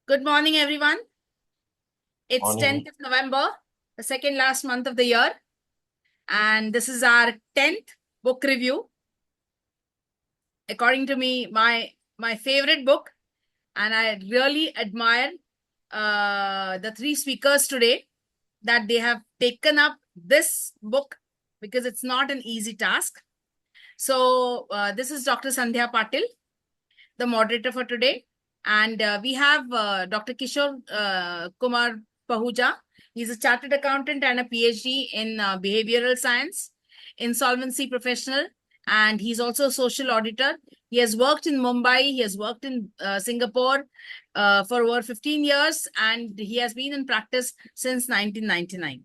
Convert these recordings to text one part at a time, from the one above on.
Good morning, everyone. It's Morning. 10th of November, the second last month of the year. And this is our 10th book review. According to me, my favorite book. And I really admire the three speakers today that they have taken up this book because it's not an easy task. So this is Dr. Sandhya Patil, the moderator for today. And we have Dr. Kishore Kumar Pahuja. He's a chartered accountant and a PhD in behavioral science, insolvency professional, and he's also a social auditor. He has worked in Mumbai, he has worked in Singapore for over 15 years, and he has been in practice since 1999.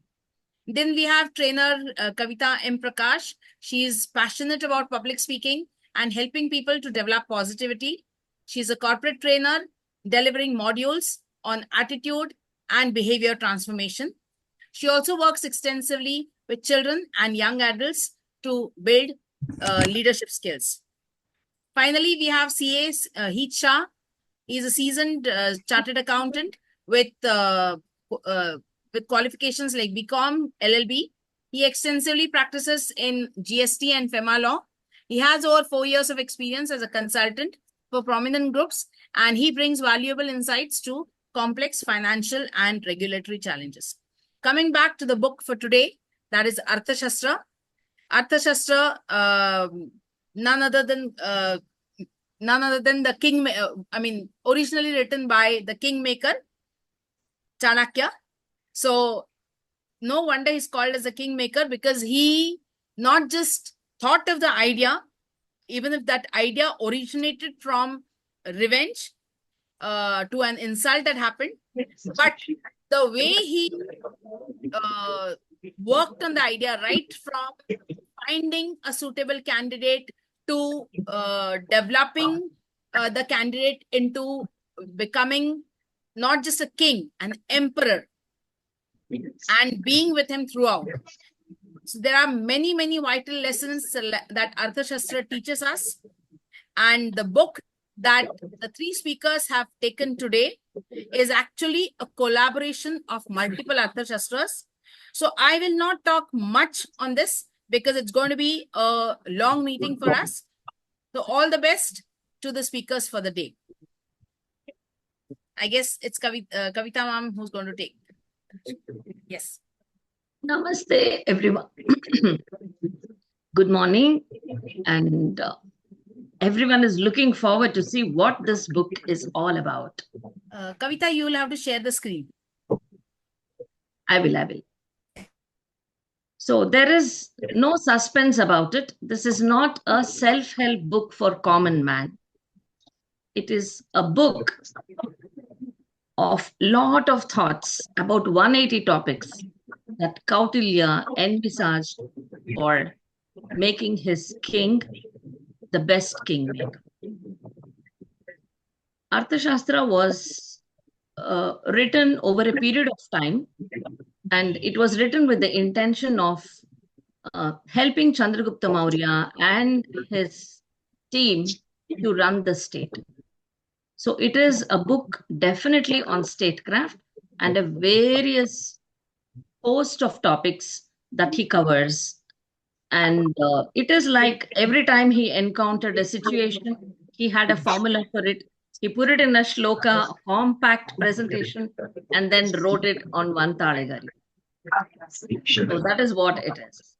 Then we have trainer Kavita M. Prakash. She is passionate about public speaking and helping people to develop positivity. She's a corporate trainer delivering modules on attitude and behavior transformation. She also works extensively with children and young adults to build leadership skills. Finally, we have CA Heet Shah. He's a seasoned chartered accountant uh, with qualifications like BCom, LLB. He extensively practices in GST and FEMA law. He has over 4 years of experience as a consultant for prominent groups, and he brings valuable insights to complex financial and regulatory challenges. Coming back to the book for today, that is Arthashastra. Arthashastra, none other than the king, originally written by the kingmaker, Chanakya. So no wonder he's called as a kingmaker, because he not just thought of the idea, even if that idea originated from revenge to an insult that happened, but the way he worked on the idea, right from finding a suitable candidate to developing the candidate into becoming not just a king, an emperor, and being with him throughout. So there are many, many vital lessons that Arthashastra teaches us. And the book that the three speakers have taken today is actually a collaboration of multiple Arthashastras. So I will not talk much on this because it's going to be a long meeting for us. So all the best to the speakers for the day. I guess it's Kavita ma'am who's going to take. Yes. Namaste, everyone. Good morning. And everyone is looking forward to see what this book is all about. Kavita, you will have to share the screen. I will. So there is no suspense about it. This is not a self-help book for common man. It is a book of lot of thoughts about 180 topics that Kautilya envisaged for making his king the best kingmaker. Arthashastra was written over a period of time, and it was written with the intention of helping Chandragupta Maurya and his team to run the state. So it is a book definitely on statecraft and a various host of topics that he covers. And it is like every time he encountered a situation, he had a formula for it. He put it in a shloka, a compact presentation, and then wrote it on one talegari. So that is what it is.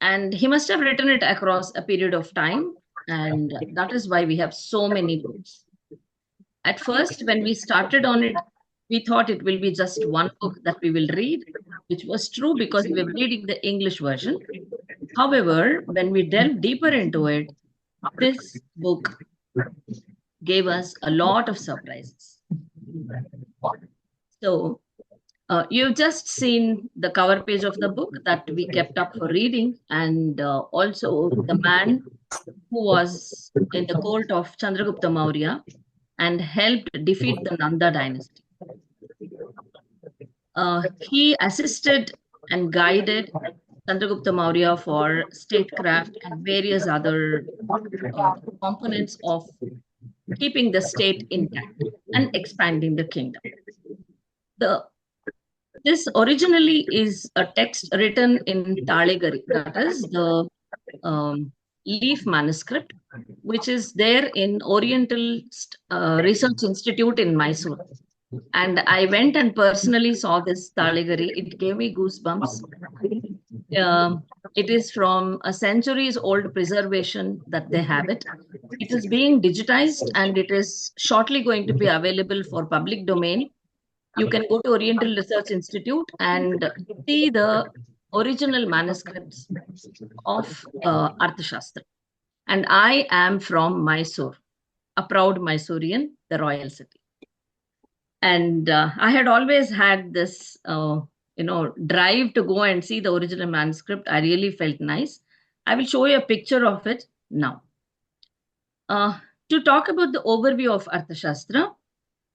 And he must have written it across a period of time. And that is why we have so many books. At first, when we started on it, we thought it will be just one book that we will read, which was true because we were reading the English version. However, when we delved deeper into it, this book gave us a lot of surprises. So you've just seen the cover page of the book that we kept up for reading, and also the man who was in the court of Chandragupta Maurya and helped defeat the Nanda dynasty. He assisted and guided Chandragupta Maurya for statecraft and various other components of keeping the state intact and expanding the kingdom. This originally is a text written in Talegari, that is the leaf manuscript, which is there in Oriental Research Institute in Mysore. And I went and personally saw this Talegari. It gave me goosebumps. It is from a centuries old preservation that they have it. It is being digitized and it is shortly going to be available for public domain. You can go to Oriental Research Institute and see the original manuscripts of Arthashastra. And I am from Mysore, a proud Mysorean, the royal city. And I had always had this, drive to go and see the original manuscript. I really felt nice. I will show you a picture of it now. To talk about the overview of Arthashastra,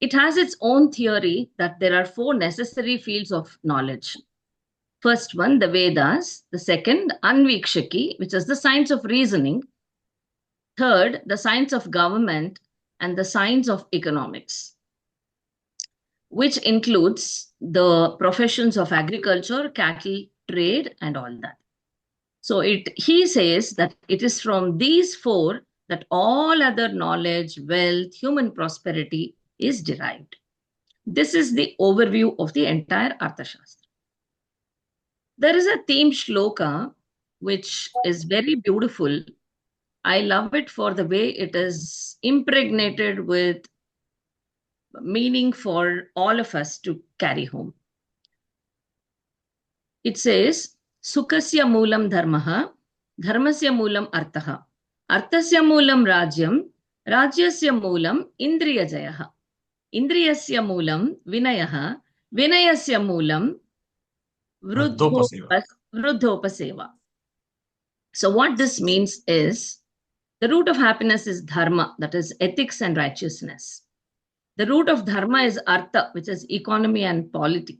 it has its own theory that there are 4 necessary fields of knowledge. First one, the Vedas. The second, Anvikshaki, which is the science of reasoning. Third, the science of government and the science of economics, which includes the professions of agriculture, cattle, trade, and all that. So he says that it is from these 4 that all other knowledge, wealth, human prosperity is derived. This is the overview of the entire Arthashastra. There is a theme shloka which is very beautiful. I love it for the way it is impregnated with meaning for all of us to carry home. It says, Sukasya moolam dharmaha, dharmasya moolam arthaha, arthasya moolam rajyam, rajyasya moolam indriya jayaha, indriyasya moolam vinayaha, vinayasya moolam vruddhopaseva. So what this means is, the root of happiness is dharma, that is ethics and righteousness. The root of dharma is artha, which is economy and polity.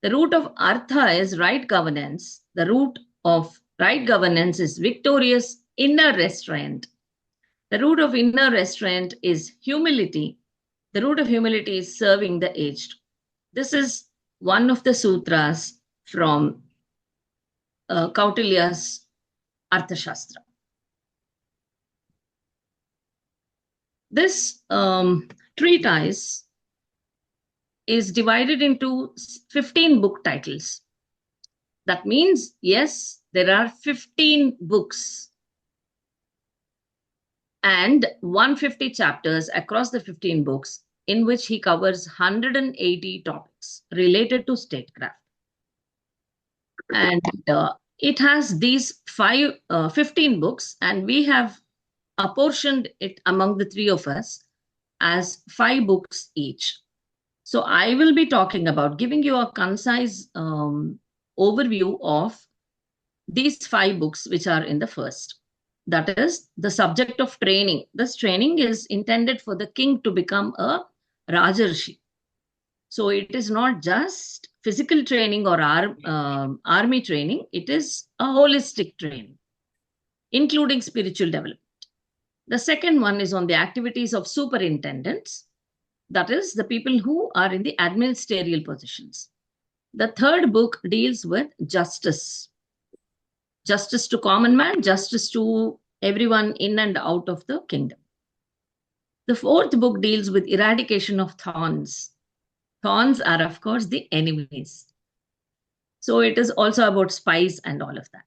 The root of artha is right governance. The root of right governance is victorious inner restraint. The root of inner restraint is humility. The root of humility is serving the aged. This is one of the sutras from Kautilya's Arthashastra. This treatise is divided into 15 book titles. That means, yes, there are 15 books and 150 chapters across the 15 books, in which he covers 180 topics related to statecraft. And it has these 15 books, and we have apportioned it among the 3 of us as 5 books each. So I will be talking about giving you a concise overview of these 5 books which are in the first. That is the subject of training. This training is intended for the king to become a Rajarshi. So it is not just physical training or army training. It is a holistic training, including spiritual development. The second one is on the activities of superintendents. That is the people who are in the administrative positions. The third book deals with justice. Justice to common man, justice to everyone in and out of the kingdom. The fourth book deals with eradication of thorns. Thorns are, of course, the enemies. So it is also about spies and all of that.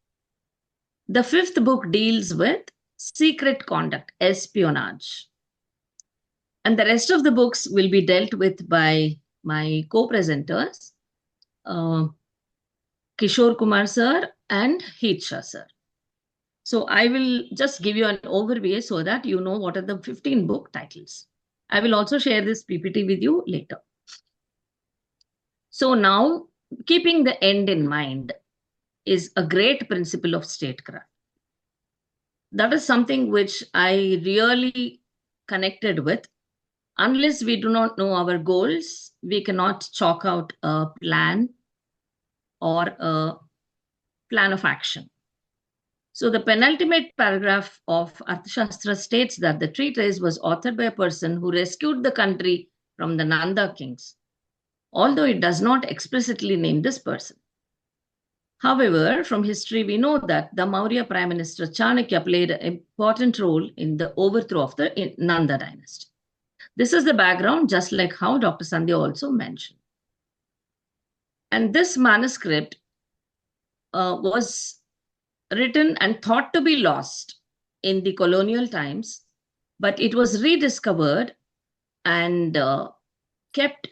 The fifth book deals with secret conduct, espionage. And the rest of the books will be dealt with by my co-presenters, Kishore Kumar sir and Heetsha sir. So I will just give you an overview so that you know what are the 15 book titles. I will also share this PPT with you later. So now, keeping the end in mind is a great principle of statecraft. That is something which I really connected with. Unless we do not know our goals, we cannot chalk out a plan or a plan of action. So the penultimate paragraph of Arthashastra states that the treatise was authored by a person who rescued the country from the Nanda kings, although it does not explicitly name this person. However, from history, we know that the Maurya Prime Minister Chanakya played an important role in the overthrow of the Nanda dynasty. This is the background, just like how Dr. Sandhya also mentioned. And this manuscript was written and thought to be lost in the colonial times, but it was rediscovered and kept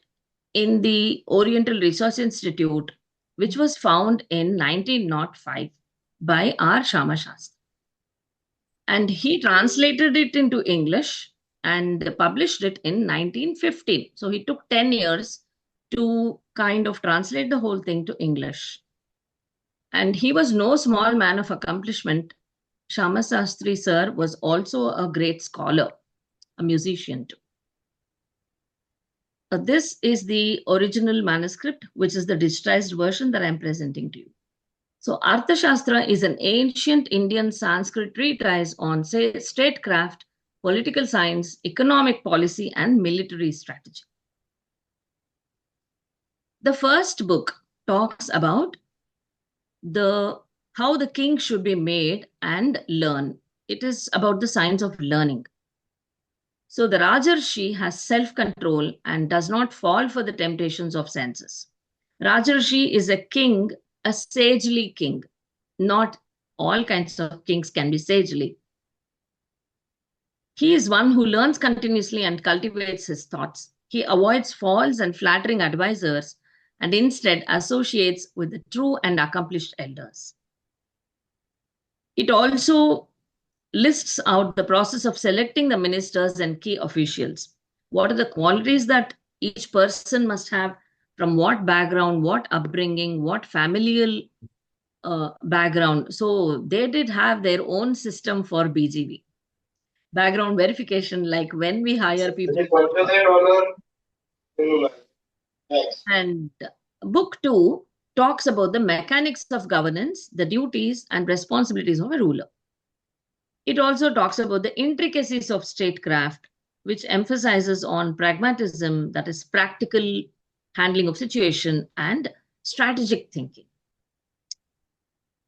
in the Oriental Research Institute, which was found in 1905 by R. Shama Shastri. And he translated it into English and published it in 1915. So he took 10 years to kind of translate the whole thing to English. And he was no small man of accomplishment. Shama Shastri sir was also a great scholar, a musician too. This is the original manuscript, which is the digitized version that I'm presenting to you. So Arthashastra is an ancient Indian Sanskrit treatise on statecraft, political science, economic policy, and military strategy. The first book talks about how the king should be made and learn. It is about the science of learning. So the Rajarshi has self-control and does not fall for the temptations of senses. Rajarshi is a king, a sagely king. Not all kinds of kings can be sagely. He is one who learns continuously and cultivates his thoughts. He avoids false and flattering advisors and instead associates with the true and accomplished elders. It also lists out the process of selecting the ministers and key officials. What are the qualities that each person must have, from what background, what upbringing, what familial background. So they did have their own system for BGV. Background verification, like when we hire people. And book 2 talks about the mechanics of governance, the duties and responsibilities of a ruler. It also talks about the intricacies of statecraft, which emphasizes on pragmatism, that is practical handling of situation, and strategic thinking.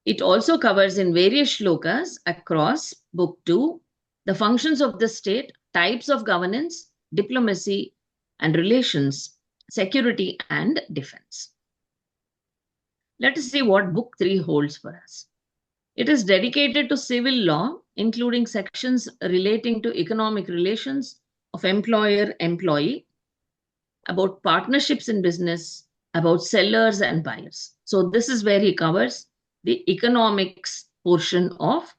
It also covers in various shlokas across book 2 the functions of the state, types of governance, diplomacy and relations, security and defense. Let us see what book 3 holds for us. It is dedicated to civil law, including sections relating to economic relations of employer-employee, about partnerships in business, about sellers and buyers. So this is where he covers the economics portion of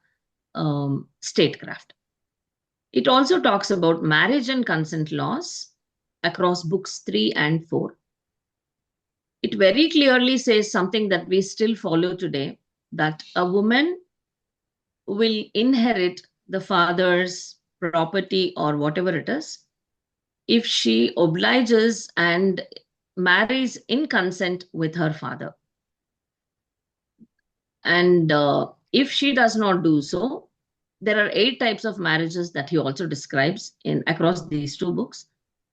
statecraft. It also talks about marriage and consent laws across books 3 and 4. It very clearly says something that we still follow today, that a woman will inherit the father's property or whatever it is if she obliges and marries in consent with her father. And if she does not do so, there are 8 types of marriages that he also describes across these 2 books.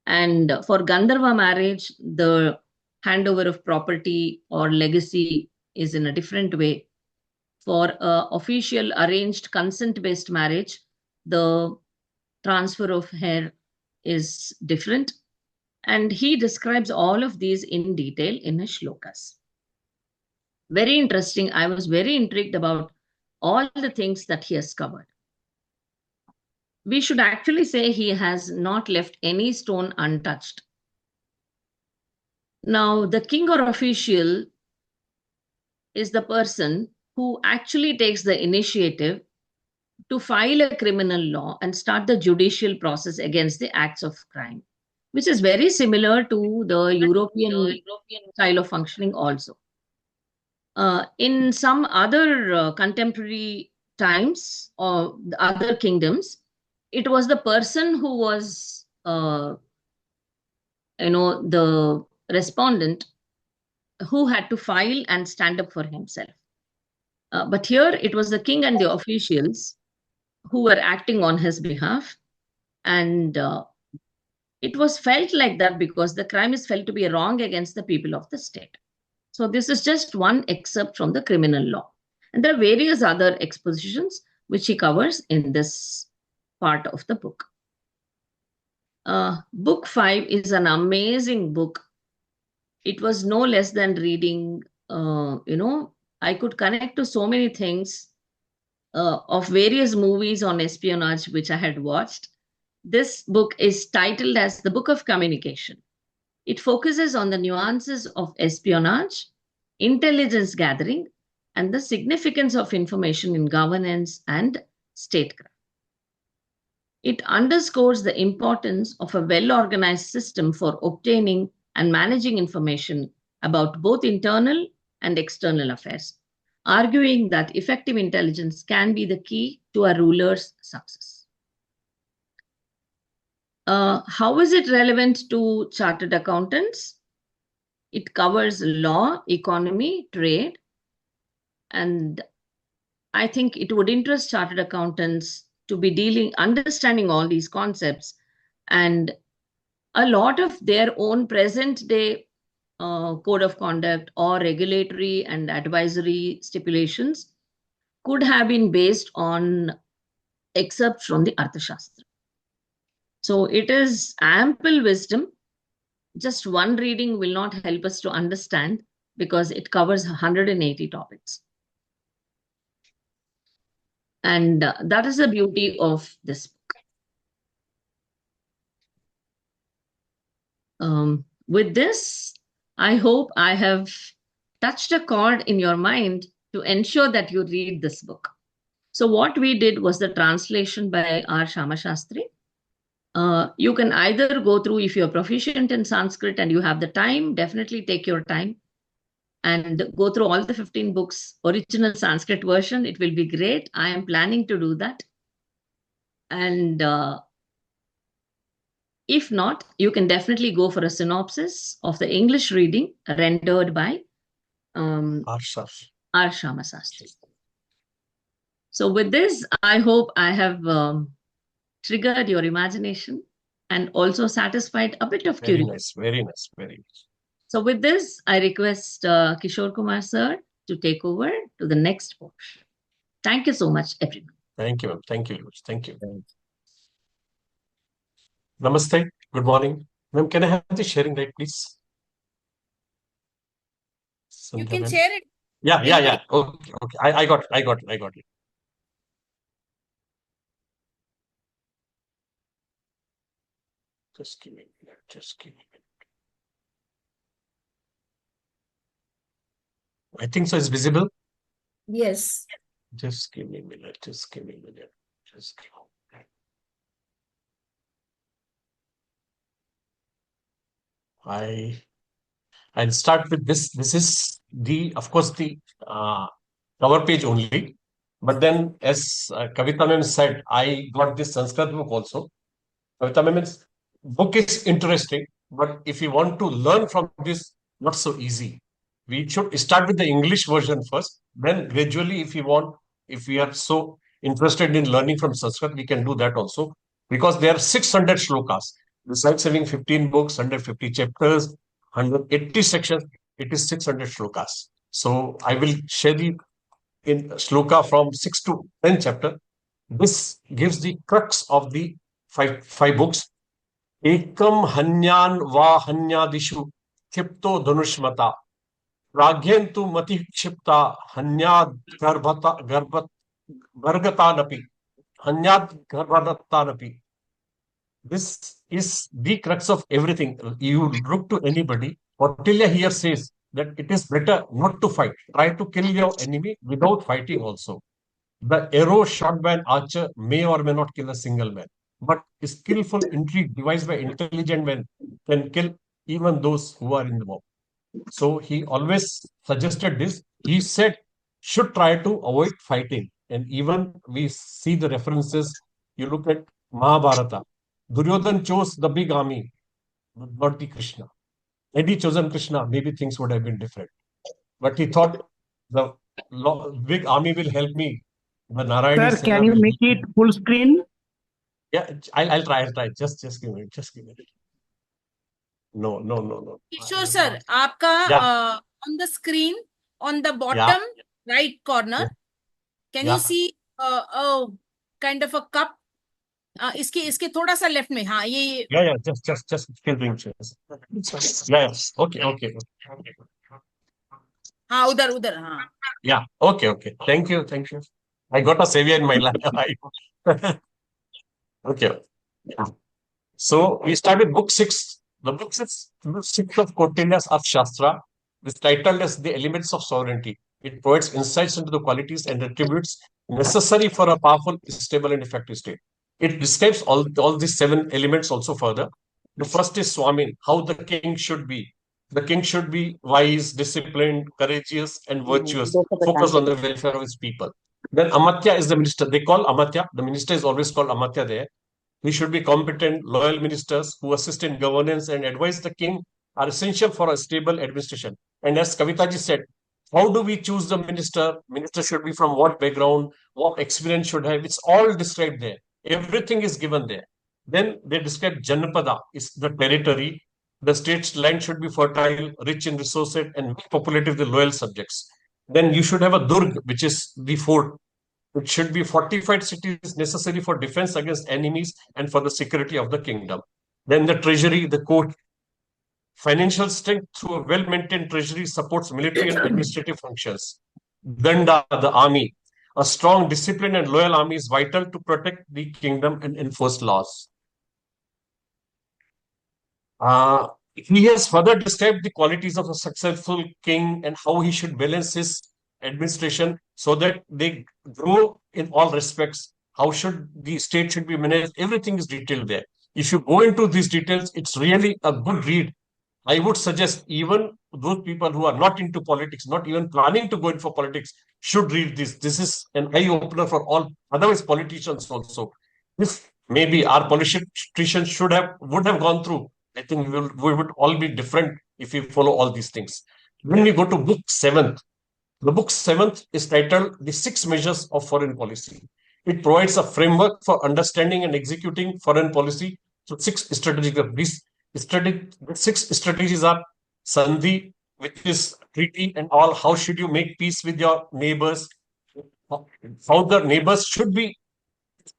And for Gandharva marriage, the handover of property or legacy is in a different way. For official arranged consent-based marriage, the transfer of heir is different. And he describes all of these in detail in his shlokas. Very interesting. I was very intrigued about all the things that he has covered. We should actually say he has not left any stone untouched. Now, the king or official is the person who actually takes the initiative to file a criminal law and start the judicial process against the acts of crime, which is very similar to the European style of functioning also. In some other contemporary times or the other kingdoms, it was the person who was, the respondent who had to file and stand up for himself. But here it was the king and the officials who were acting on his behalf. And it was felt like that because the crime is felt to be wrong against the people of the state. So this is just one excerpt from the criminal law. And there are various other expositions which he covers in this part of the book. Book 5 is an amazing book. It was no less than reading, I could connect to so many things of various movies on espionage which I had watched. This book is titled as The Book of Communication. It focuses on the nuances of espionage, intelligence gathering, and the significance of information in governance and statecraft. It underscores the importance of a well-organized system for obtaining and managing information about both internal and external affairs, arguing that effective intelligence can be the key to a ruler's success. How is it relevant to chartered accountants? It covers law, economy, trade, and I think it would interest chartered accountants to be understanding all these concepts, and a lot of their own present day code of conduct or regulatory and advisory stipulations could have been based on excerpts from the Arthashastra. So it is ample wisdom. Just one reading will not help us to understand because it covers 180 topics. And that is the beauty of this book. With this, I hope I have touched a chord in your mind to ensure that you read this book. So what we did was the translation by R. Shama Shastri. You can either go through, if you're proficient in Sanskrit and you have the time, definitely take your time and go through all the 15 books, original Sanskrit version. It will be great. I am planning to do that. And if not, you can definitely go for a synopsis of the English reading rendered by R. Shama Shastri. So with this, I hope I have triggered your imagination and also satisfied a bit of curiosity. Very nice, very nice. So with this, I request Kishore Kumar sir to take over to the next portion. Thank you so much, everyone. Thank you, ma'am. Thank you. Thank you. Namaste. Good morning. Ma'am, can I have the sharing light, please? You can share it. Yeah. Okay. I got it. Just give me a minute. I think so. It's visible. Yes. Just give me a minute. I'll start with this. This is of course, the cover page only. But then, as Kavita ma'am said, I got this Sanskrit book also. Kavita ma'am's book is interesting, but if you want to learn from this, not so easy. We should start with the English version first. Then gradually, if we are so interested in learning from Sanskrit, we can do that also. Because there are 600 shlokas. Besides having 15 books, 150 chapters, 180 sections, it is 600 shlokas. So I will share the in shloka from 6 to 10 chapter. This gives the crux of the five books. Ekam hanyan va hanyadishu kipto dhanushmata Ragyentu mati kshipta hanyad gargatanapi hanyad garvatanapi. This is the crux of everything. You look to anybody. Kautilya here says that it is better not to fight. Try to kill your enemy without fighting also. The arrow shot by an archer may or may not kill a single man. But skillful intrigue devised by intelligent men can kill even those who are in the mob. So he always suggested this. He said, should try to avoid fighting. And even we see the references. You look at Mahabharata. Duryodhan chose the big army, not the Krishna. Had he chosen Krishna, maybe things would have been different. But he thought the big army will help me. The Narayani Sir, Sena can you will make help it me. full screen? Yeah, I'll try. I'll try. Just give me. Just give me. No, no, no, no. Kishore sir, आपका Yeah, on the screen on the yeah, bottom right corner, yeah, can you yeah. see a kind of a cup? इसके थोड़ा सा left में, हाँ ये Yeah. Just still doing chairs. Yeah. Okay. हाँ उधर उधर हाँ. Yeah. Okay. Thank you. I got a savior in my life. Okay. So we start with book 6. The book six of Kautilya's Arthashastra is titled as The Elements of Sovereignty. It provides insights into the qualities and attributes necessary for a powerful, stable, and effective state. It describes all these 7 elements also further. The first is Swamin, how the king should be. The king should be wise, disciplined, courageous, and virtuous, focused on the welfare of his people. Then Amatya is the minister. They call Amatya. The minister is always called Amatya there. We should be competent, loyal ministers who assist in governance and advise the king are essential for a stable administration. And as Kavitaji said, how do we choose the minister? Minister should be from what background, what experience should have. It's all described there. Everything is given there. Then they describe Janapada is the territory. The state's land should be fertile, rich in resources, and populated with loyal subjects. Then you should have a Durg, which is the fort. It should be fortified cities necessary for defense against enemies and for the security of the kingdom. Then the treasury, the court, financial strength through a well-maintained treasury supports military and administrative functions. Danda, the army. A strong, disciplined, and loyal army is vital to protect the kingdom and enforce laws. He has further described the qualities of a successful king and how he should balance his administration so that they grow in all respects. How should the state should be managed? Everything is detailed there. If you go into these details, it's really a good read. I would suggest even those people who are not into politics, not even planning to go in for politics, should read this. This is an eye opener for all otherwise politicians also. If maybe our politicians would have gone through, I think we would all be different if we follow all these things. When we go to book 7th, the book 7th is titled The 6 Measures of Foreign Policy. It provides a framework for understanding and executing foreign policy through 6 strategies. The 6 strategies are Sandhi, which is treaty and all. How should you make peace with your neighbors? How the neighbors should be,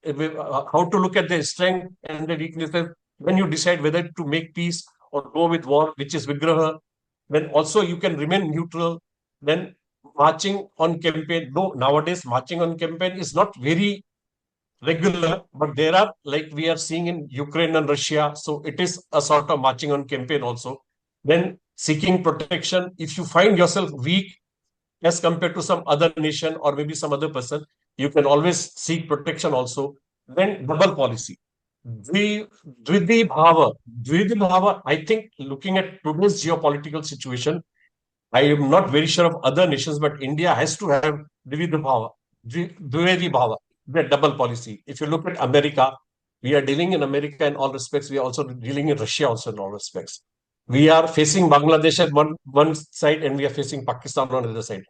how to look at their strength and their weaknesses when you decide whether to make peace or go with war, which is Vigraha. Then also you can remain neutral. Then marching on campaign. No, nowadays marching on campaign is not very regular, but there are, like we are seeing in Ukraine and Russia, so it is a sort of marching on campaign also. Then seeking protection. If you find yourself weak as compared to some other nation or maybe some other person, you can always seek protection also. Then double policy. Dvidi Bhava, I think looking at today's geopolitical situation, I am not very sure of other nations, but India has to have Dvidi Bhava, the double policy. If you look at America, we are dealing in America in all respects. We are also dealing in Russia also in all respects. We are facing Bangladesh at one side and we are facing Pakistan on the other side.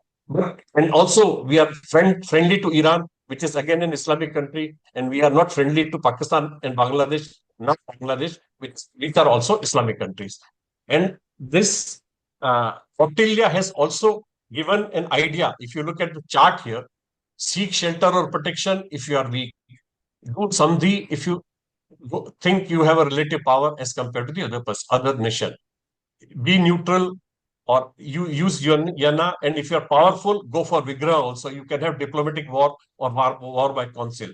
And also we are friendly to Iran, which is again an Islamic country, and we are not friendly to Pakistan and Bangladesh, not Bangladesh, which are also Islamic countries. And this Kautilya has also given an idea. If you look at the chart here, seek shelter or protection if you are weak. Do sandhi if you think you have a relative power as compared to the other nation. Be neutral or you use yana, and if you're powerful, go for Vigraha also. You can have diplomatic war or war by council.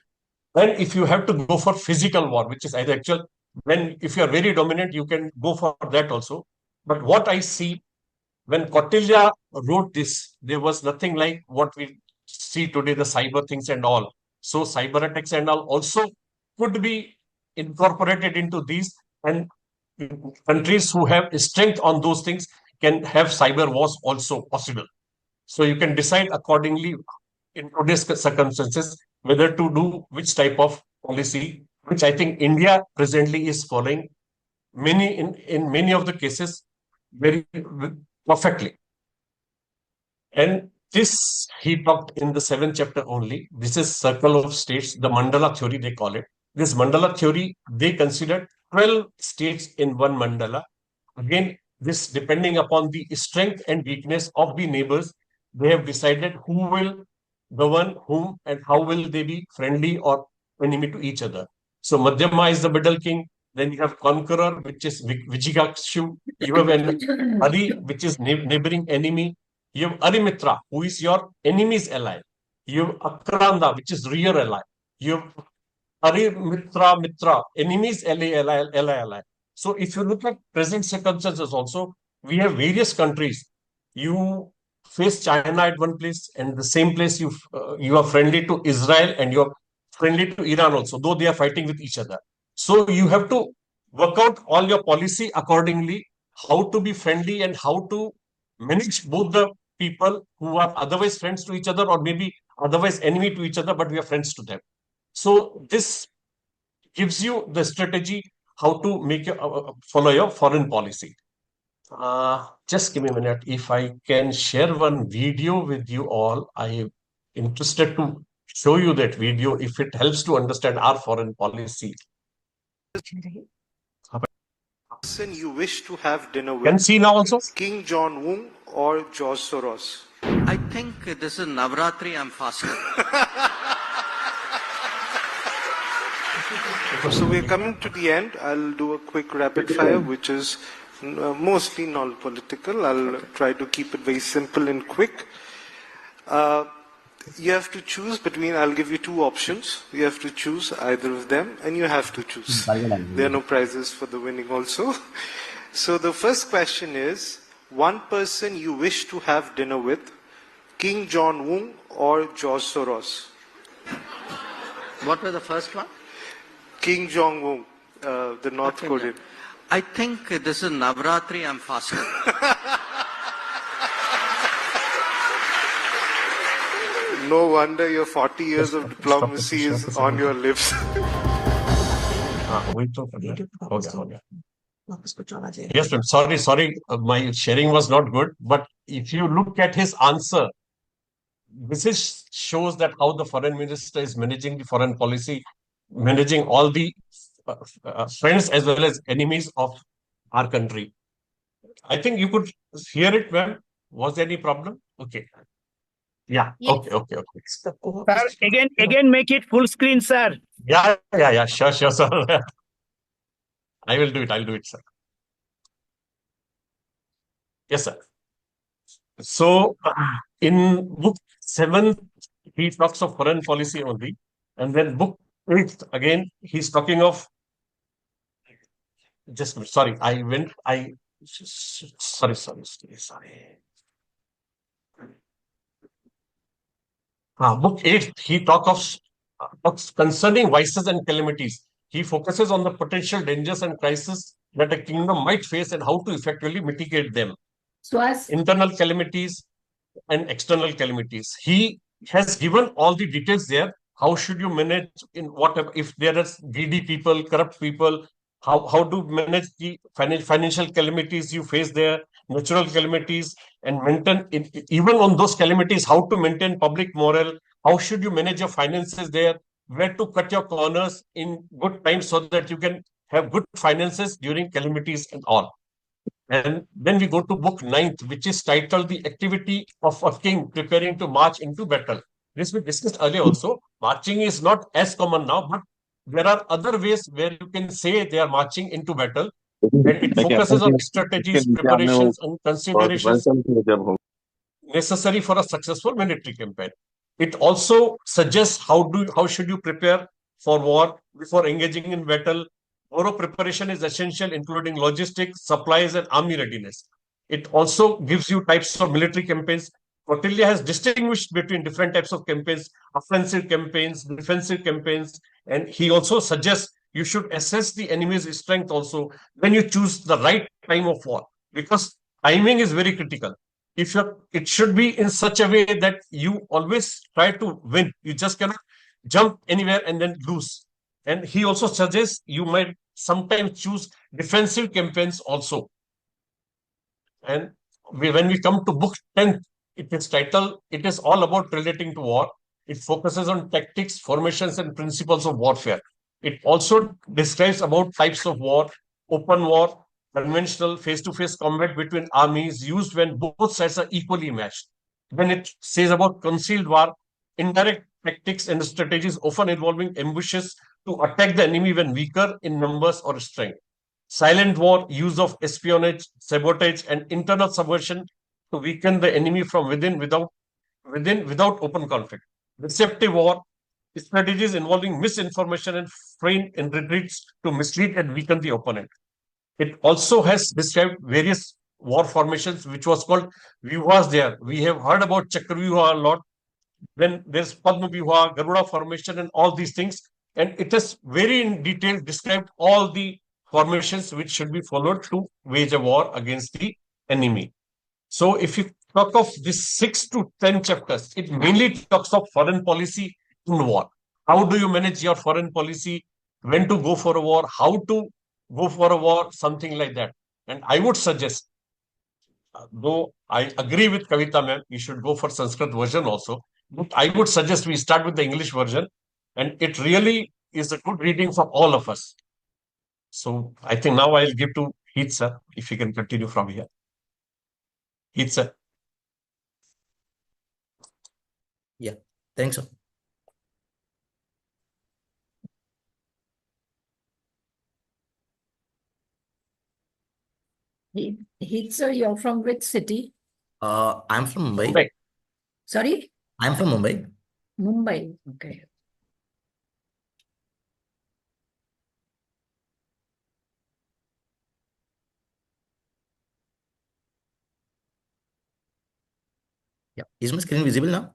Then if you have to go for physical war, which is either actual, when if you are very dominant, you can go for that also. But what I see when Kautilya wrote this, there was nothing like what we see today, the cyber things and all. So cyber attacks and all also could be incorporated into these, and countries who have strength on those things can have cyber wars also possible. So you can decide accordingly in today's circumstances whether to do which type of policy, which I think India presently is following in many of the cases very perfectly. And this he talked in the seventh chapter only. This is circle of states, the mandala theory they call it. This mandala theory, they considered 12 states in one mandala. Again, this depending upon the strength and weakness of the neighbors, they have decided who will govern whom and how will they be friendly or enemy to each other. So Madhyama is the middle king. Then you have conqueror, which is Vijigakshu. You have an Ari, which is neighboring enemy. You have Arimitra, who is your enemy's ally. You have Akranda, which is rear ally. You have Mitra, enemies, ally. So if you look at present circumstances also, we have various countries. You face China at one place, and the same place you are friendly to Israel and you are friendly to Iran also, though they are fighting with each other. So you have to work out all your policy accordingly, how to be friendly and how to manage both the people who are otherwise friends to each other or maybe otherwise enemy to each other, but we are friends to them. So this gives you the strategy how to make follow your foreign policy. Just give me a minute. If I can share one video with you all, I am interested to show you that video if it helps to understand our foreign policy. Person you wish to have dinner Can with, see now also? King John Woo or George Soros? I think this is Navratri, I'm fasting. So we're coming to the end. I'll do a quick rapid fire, which is mostly non-political. I'll try to keep it very simple and quick. You have to choose between, I'll give you two options. You have to choose either of them, and you have to choose. There are no prizes for the winning also. So the first question is, one person you wish to have dinner with, King John Woo or George Soros? What was the first one? King Jong Un, the North Korean. I think this is Navratri, I'm fasting. No wonder your 40 years of diplomacy is on your lips. Wait, okay. Yes, ma'am. Sorry. My sharing was not good. But if you look at his answer, this shows that how the foreign minister is managing the foreign policy, managing all the friends as well as enemies of our country. I think you could hear it well. Was there any problem? Okay. Yeah. Yes. Okay. Sir, again, make it full screen, sir. Yeah. Sure, sir. I'll do it, sir. Yes, sir. So, in book 7, he talks of foreign policy only. And then book 8, again, he's talking of. Sorry. Sorry. Book 8, he talks concerning vices and calamities. He focuses on the potential dangers and crises that a kingdom might face and how to effectively mitigate them. So as Internal calamities and external calamities. He has given all the details there. How should you manage in whatever, if there are greedy people, corrupt people, how to manage the financial calamities you face there, natural calamities, and maintain even on those calamities, how to maintain public morale, how should you manage your finances there, where to cut your corners in good times so that you can have good finances during calamities and all. And then we go to book 9th, which is titled The Activity of a King Preparing to March into Battle. This we discussed earlier also. Marching is not as common now, but there are other ways where you can say they are marching into battle. And it focuses on strategies, preparations, and considerations necessary for a successful military campaign. It also suggests how should you prepare for war before engaging in battle. Thorough preparation is essential, including logistics, supplies, and army readiness. It also gives you types of military campaigns. Kautilya has distinguished between different types of campaigns, offensive campaigns, defensive campaigns, and he also suggests you should assess the enemy's strength also when you choose the right time of war, because timing is very critical. It should be in such a way that you always try to win. You just cannot jump anywhere and then lose. And he also suggests you might sometimes choose defensive campaigns also. And when we come to book 10th, it is titled, it is all about relating to war. It focuses on tactics, formations, and principles of warfare. It also describes about types of war, open war, conventional face-to-face combat between armies used when both sides are equally matched. Then it says about concealed war, indirect tactics and strategies often involving ambushes to attack the enemy when weaker in numbers or strength. Silent war, use of espionage, sabotage, and internal subversion to weaken the enemy from without open conflict. Deceptive war, strategies involving misinformation and feign and retreats to mislead and weaken the opponent. It also has described various war formations, which was called Vyuhas there. We have heard about Chakravyuha a lot. Then there's Padma Vyuha, Garuda formation, and all these things. And it has very in detail described all the formations which should be followed to wage a war against the enemy. So if you talk of these 6 to 10 chapters, it mainly talks of foreign policy in war. How do you manage your foreign policy? When to go for a war? How to go for a war? Something like that. And I would suggest, though I agree with Kavita ma'am, we should go for Sanskrit version also. But I would suggest we start with the English version. And it really is a good reading for all of us. So I think now I'll give to Heath sir, if you can continue from here. Heath sir. Yeah, thanks, sir. Heath, sir, you're from which city? I'm from Mumbai. Mumbai. Sorry? I'm from Mumbai. Mumbai. Okay. Yeah. Is my screen visible now?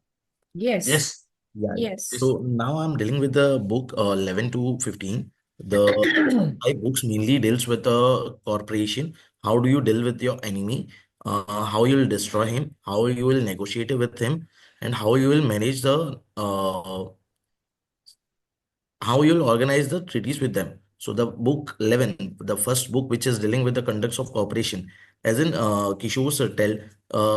Yes. Yes. Yeah. Yes. So now I'm dealing with the book 11 to 15. The 5 books mainly deals with a corporation. How do you deal with your enemy? How you will destroy him? How you will negotiate with him? And how you will manage the how you'll organize the treaties with them. So the book 11, the first book which is dealing with the conducts of cooperation, as in Kishore sir tell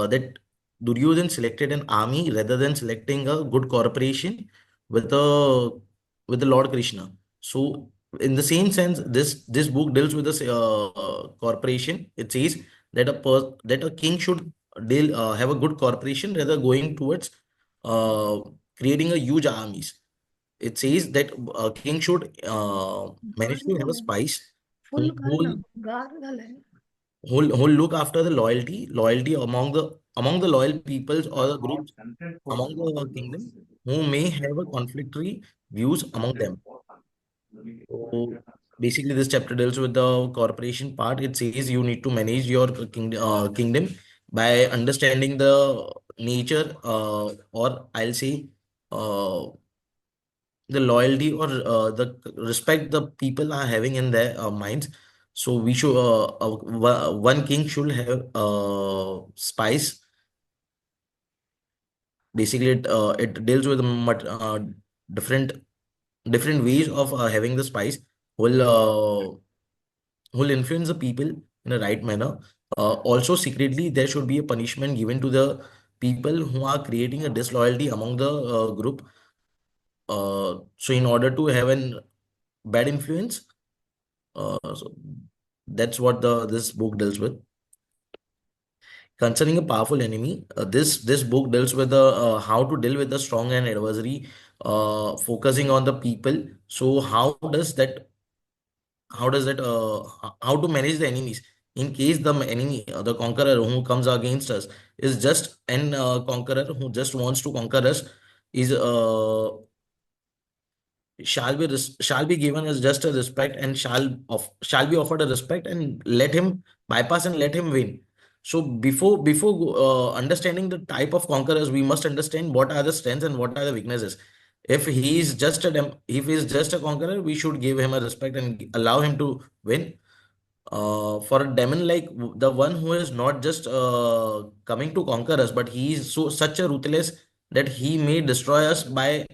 that Duryodhan selected an army rather than selecting a good corporation with the Lord Krishna. So in the same sense, this book deals with the corporation. It says that a king should have a good corporation rather going towards creating a huge armies. It says that a king should manage to have a spice who who'll look after the loyalty among the loyal peoples or the groups among the kingdom who may have a conflictory views among them. So basically, this chapter deals with the corporation part. It says you need to manage your kingdom by understanding the nature, or I'll say, the loyalty or the respect the people are having in their minds. So we should one king should have spice. Basically, it deals with different different ways of having the spice will influence the people in a right manner. Also, secretly, there should be a punishment given to the people who are creating a disloyalty among the group. So in order to have an bad influence, so that's what this book deals with. Concerning a powerful enemy, this book deals with the how to deal with the strong and adversary, focusing on the people. So how to manage the enemies in case the enemy, the conqueror who comes against us is just an conqueror who just wants to conquer us, is shall be given as just a respect and shall be offered a respect and let him bypass and let him win. So before understanding the type of conquerors, we must understand what are the strengths and what are the weaknesses. If he's just a conqueror, we should give him a respect and allow him to win. For a demon like the one who is not just coming to conquer us, but he is such a ruthless that he may destroy us by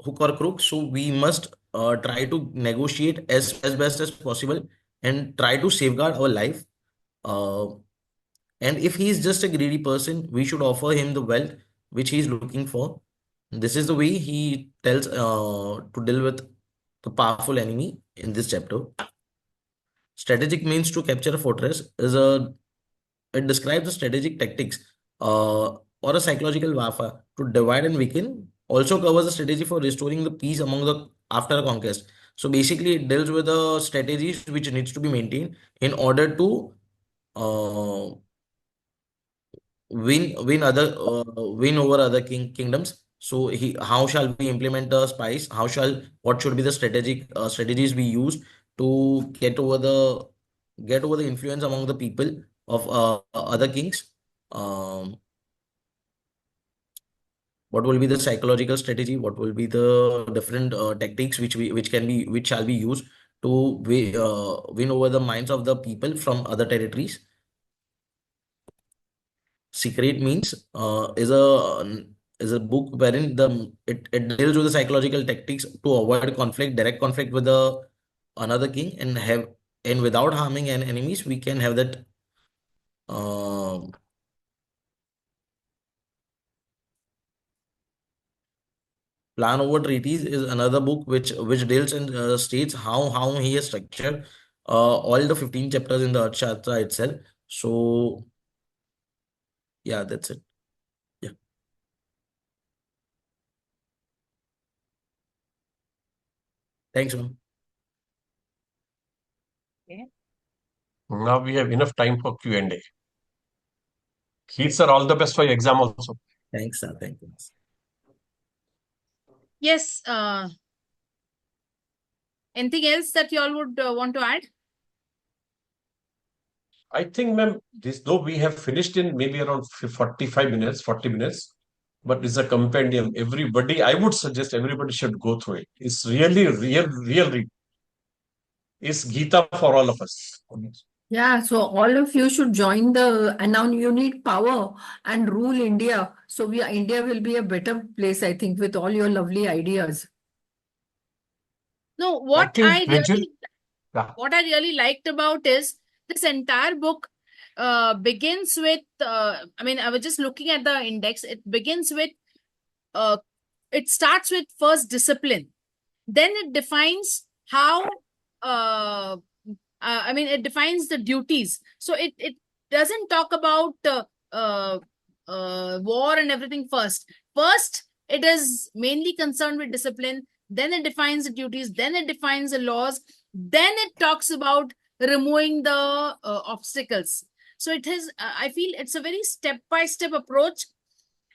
hook or crook. So we must try to negotiate as best as possible and try to safeguard our life. And if he is just a greedy person, we should offer him the wealth which he is looking for. This is the way he tells to deal with the powerful enemy in this chapter. Strategic means to capture a fortress is a it describes the strategic tactics or a psychological warfare to divide and weaken. Also covers the strategy for restoring the peace among the after a conquest. So basically, it deals with the strategies which needs to be maintained in order to uh, win over other kingdoms. So how shall we implement the spice? What should be the strategies we use to get over the influence among the people of other kings? Um, what will be the psychological strategy? What will be the different tactics which shall be used to win over the minds of the people from other territories? Secret means is a book wherein it deals with the psychological tactics to avoid direct conflict with the another king and without harming an enemies, we can have that Plan Over Treaties is another book which deals and states how he has structured all the 15 chapters in the Arthashastra itself. So yeah, that's it. Yeah. Thanks, ma'am. Now we have enough time for Q&A. Keith, sir, all the best for your exam also. Thanks, sir. Thank you. Yes. Anything else that you all would want to add? I think, ma'am, though we have finished in maybe around 45 minutes, 40 minutes, but it's a compendium. I would suggest everybody should go through it. It's really, real read. It's Gita for all of us. Yeah, so all of you should join and now you need power and rule India. So India will be a better place, I think, with all your lovely ideas. No, what I really liked about is this entire book begins with, I was just looking at the index. It begins with, it starts with first discipline. Then it defines how, it defines the duties. So it doesn't talk about war and everything first. First, it is mainly concerned with discipline. Then it defines the duties. Then it defines the laws. Then it talks about removing the obstacles. So it is, I feel it's a very step-by-step approach.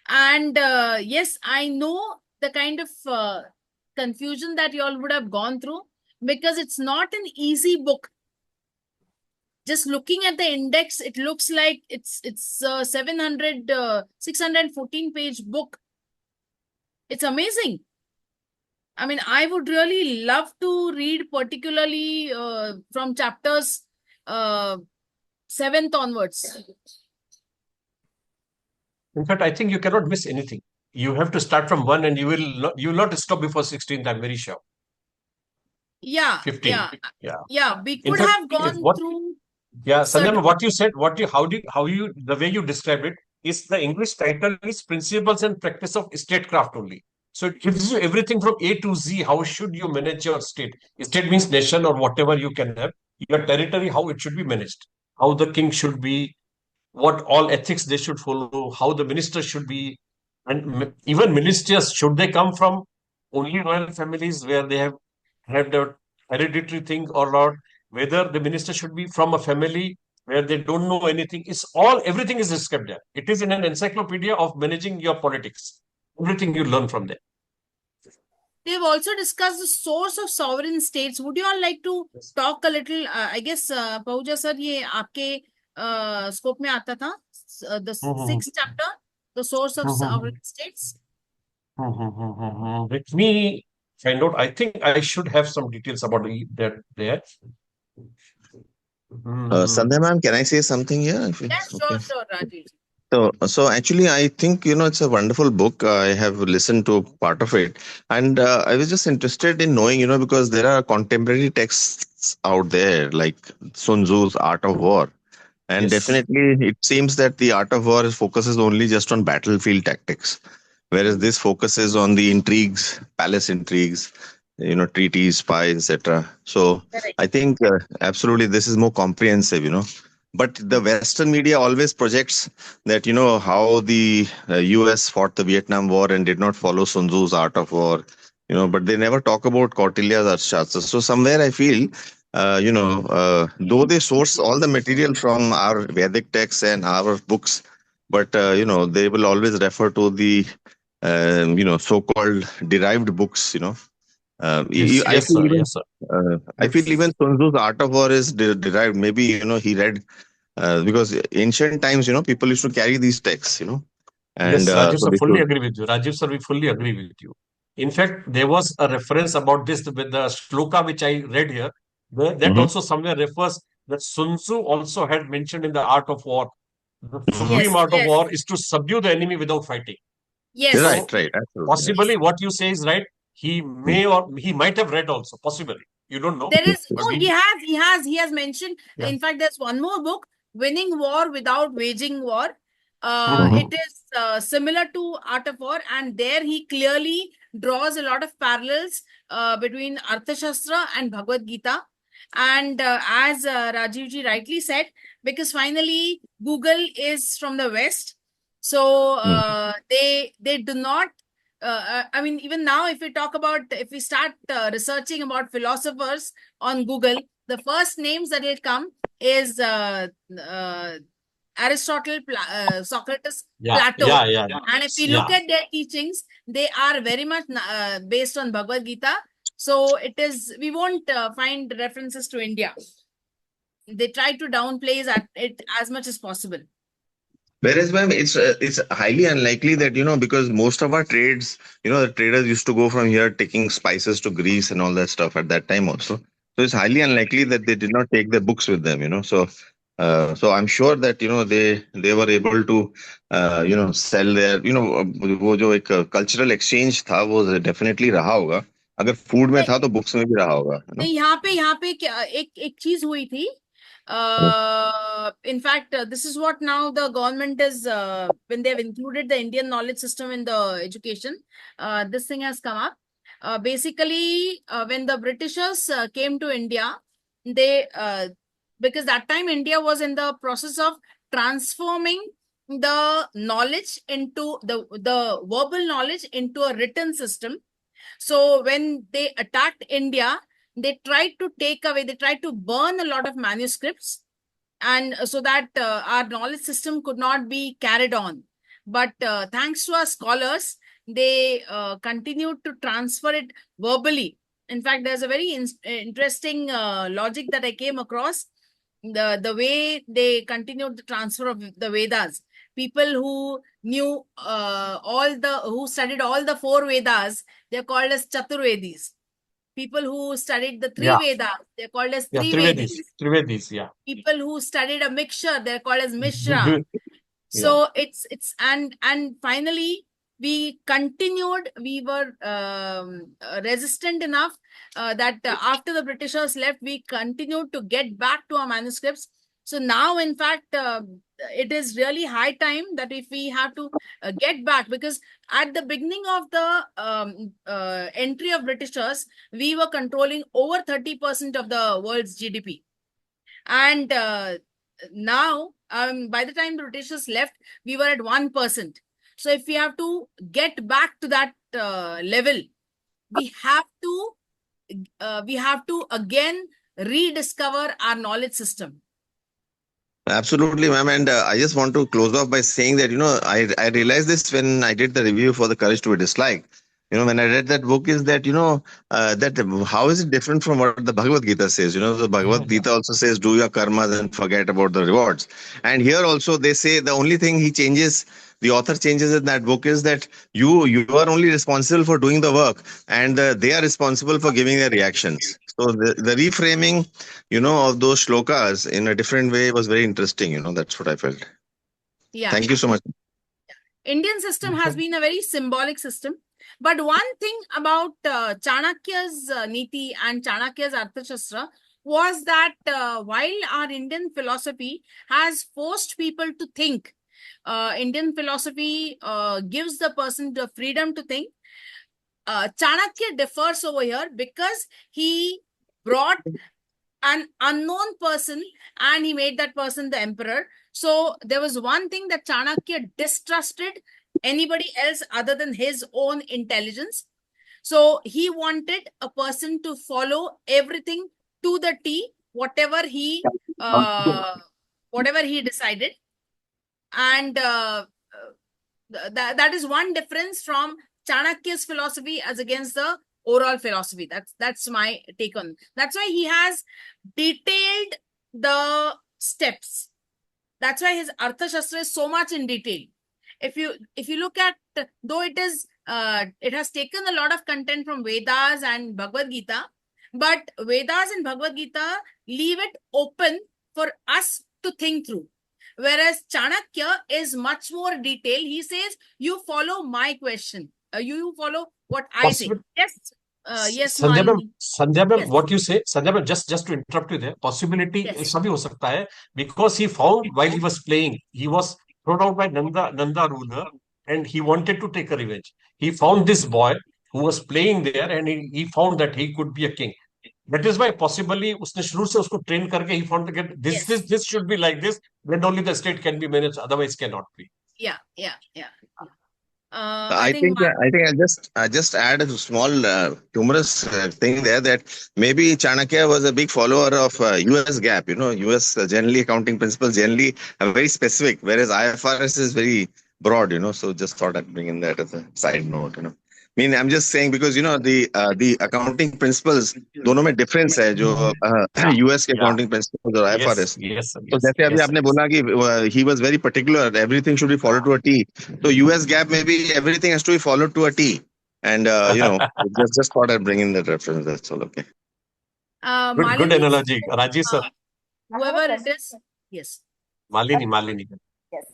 And yes, I know the kind of confusion that you all would have gone through because it's not an easy book. Just looking at the index, it looks like it's a 614 page book. It's amazing. I would really love to read particularly from chapters 7th onwards. In fact, I think you cannot miss anything. You have to start from 1 and you will not stop before 16th, I'm very sure. Yeah. 15. Yeah. We could have gone through. Yeah, Sanjay, what you said, the way you described it is the English title is Principles and Practice of Statecraft only. So it gives you everything from A to Z. How should you manage your state? State means nation or whatever you can have. Your territory, how it should be managed. How the king should be, what all ethics they should follow, how the ministers should be. And even ministers, should they come from only royal families where they have had the hereditary thing or not? Whether the minister should be from a family where they don't know anything. Everything is described there. It is in an encyclopedia of managing your politics. Everything you learn from there. They've also discussed the source of sovereign states. Would you all like to talk a little? I guess, Pahuja sir, ye aapke scope mein aata tha, the 6th chapter, the source of sovereign states. Let me find out. I think I should have some details about that there. Sandhya ma'am, can I say something here? Yes, sure, Rajesh. So actually, I think, it's a wonderful book. I have listened to part of it. And I was just interested in knowing, because there are contemporary texts out there like Sun Tzu's Art of War. And Yes. definitely, it seems that the Art of War focuses only just on battlefield tactics, whereas this focuses on the intrigues, palace intrigues, treaties, spies, etc. So Correct. I think absolutely this is more comprehensive. But the Western media always projects that how the US fought the Vietnam War and did not follow Sun Tzu's Art of War. But they never talk about Kautilya's Arthashastra. So somewhere I feel though they source all the material from our Vedic texts and our books, but they will always refer to the so-called derived books. Yes, I yes, feel sir. even Yes, sir. I feel Yes. even Sun Tzu's Art of War is derived. Maybe he read because ancient times, people used to carry these texts, and Yes, Rajiv so sir, they fully should. agree with you. Rajiv sir, we fully agree with you. In fact, there was a reference about this with the shloka which I read here. That Mhm. also somewhere refers that Sun Tzu also had mentioned in the Art of War. The Mhm. supreme Yes, art of yes, war is to subdue the enemy without fighting. yes, Right, So right, absolutely, possibly yes. absolutely. what you say is right. He Mm. may or he might have read also, possibly. You don't know, There is but no, we he has mentioned. yeah. In fact, there's one more book, Winning War Without Waging War. Mhm. It is similar to Art of War, and there he clearly draws a lot of parallels between Arthashastra and Bhagavad Gita. And as Rajivji rightly said, because finally Google is from the West, so Mm. they do not. I mean, even now, if we start researching about philosophers on Google, the first names that will come is Aristotle, Socrates, Yeah, Plato. yeah, yeah, And if we look yeah. at their teachings, they are very much based on Bhagavad Gita. So we won't find references to India. They try to downplay it as much as possible. Whereas, ma'am, it's highly unlikely that because most of our trades, the traders used to go from here taking spices to Greece and all that stuff at that time also. So it's highly unlikely that they did not take their books with them. So I'm sure that they were able to sell their वो जो एक cultural exchange था वो definitely रहा होगा. अगर food में था तो books में भी रहा होगा. नहीं, यहाँ पे एक चीज हुई थी. In fact, this is what now the government is when they've included the Indian knowledge system in the education. This thing has come up. Basically, when the Britishers came to India, they because that time India was in the process of transforming the knowledge into the verbal knowledge into a written system. So when they attacked India, they tried to burn a lot of manuscripts, and so that our knowledge system could not be carried on. But thanks to our scholars, they continued to transfer it verbally. In fact, there's a very interesting logic that I came across. The way they continued the transfer of the Vedas. People who knew who studied all the 4 Vedas, they're called as Chaturvedis. People who studied the 3 Yeah, Vedas, they're called as yeah, Trivedis. Trivedis, yeah. People who studied a mixture, they're called as Mishra. Yeah. So it's and finally we were resistant enough that after the Britishers left, we continued to get back to our manuscripts. So now, in fact, it is really high time that if we have to get back, because at the beginning of the entry of Britishers, we were controlling over 30% of the world's GDP. And now, by the time the Britishers left, we were at 1%. So if we have to get back to that level, we have to again rediscover our knowledge system. Absolutely, ma'am. And I just want to close off by saying that, I realized this when I did the review for The Courage to be Disliked. When I read that book is that, that how is it different from what the Bhagavad Gita says? The Bhagavad Gita also says, do your karmas and forget about the rewards. And here also they say the only thing the author changes in that book is that you are only responsible for doing the work, and they are responsible for giving their reactions. So the reframing, of those shlokas in a different way was very interesting. That's what I felt. Yeah. Thank you so much. Indian system has been a very symbolic system. But one thing about Chanakya's Niti and Chanakya's Arthashastra, was that while our Indian philosophy has forced people to think, Indian philosophy gives the person the freedom to think. Chanakya differs over here because he brought an unknown person and he made that person the emperor. So there was one thing that Chanakya distrusted anybody else other than his own intelligence. So he wanted a person to follow everything to the T, whatever he decided. And that is one difference from Chanakya's philosophy as against the overall philosophy. That's my take on. That's why he has detailed the steps. That's why his Arthashastra is so much in detail. If you look at, though it has taken a lot of content from Vedas and Bhagavad Gita, but Vedas and Bhagavad Gita leave it open for us to think through. Whereas Chanakya is much more detailed. He says, you follow my question. You follow what I say. Yes. Yes, Sanjay ma'am, yes. what you say, Sanjay ma'am, just to interrupt you there, possibility ऐसा भी हो सकता है, because he found while he was playing, he was thrown out by Nanda ruler, and he wanted to take a revenge. He found this boy who was playing there, and he found that he could be a king. That is why possibly उसने शुरू से उसको train करके he found to get this should be like this, then only the state can be managed, otherwise cannot be. Yeah. I think I'll just add a small humorous thing there, that maybe Chanakya was a big follower of US GAAP. US generally accounting principles generally are very specific, whereas IFRS is very broad. So just thought I'd bring in that as a side note. I mean, I'm just saying because the accounting principles, दोनों में difference है जो US के accounting principles और IFRS. Yes. तो जैसे अभी आपने बोला कि he was very particular, everything should be followed to a T. So US GAAP maybe everything has to be followed to a T, and just thought I'd bring in that reference. That's all. Okay. Good analogy, Rajesh sir. Whoever it is, yes. Malini. Yes.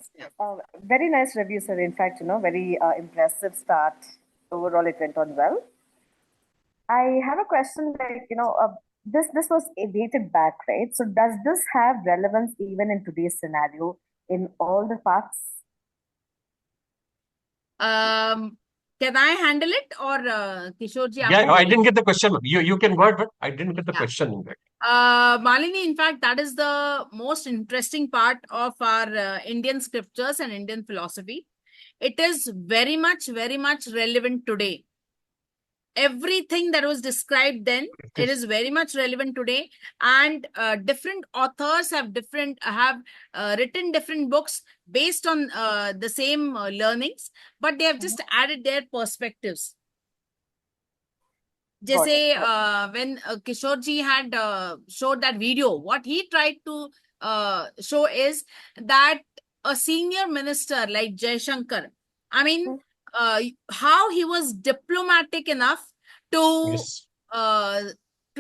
Very nice review, sir. In fact, very impressive start. Overall, it went on well. I have a question, this was dated back, right? So does this have relevance even in today's scenario in all the parts? Can I handle it, or Kishorji? Yeah, I didn't get the question. You can go ahead, but I didn't get the question in fact. Malini, in fact, that is the most interesting part of our Indian scriptures and Indian philosophy. It is very much relevant today. Everything that was described then, it is very much relevant today, and different authors have written different books based on the same learnings, but they have just added their perspectives. Jesse, when Kishorji had showed that video, what he tried to show is that a senior minister like Jaishankar, I mean, how he was diplomatic enough to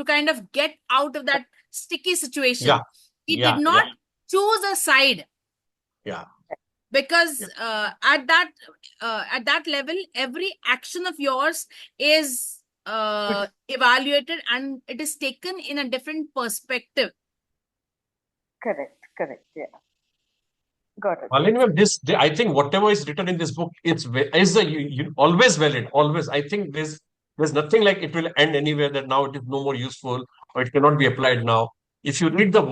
kind of get out of that sticky situation. He did not choose a side. Because at that level, every action of yours is evaluated and it is taken in a different perspective. Correct. Yeah. Got it. Malini, I think whatever is written in this book is always valid. Always. I think there's nothing like it will end anywhere that now it is no more useful or it cannot be applied now. If you read the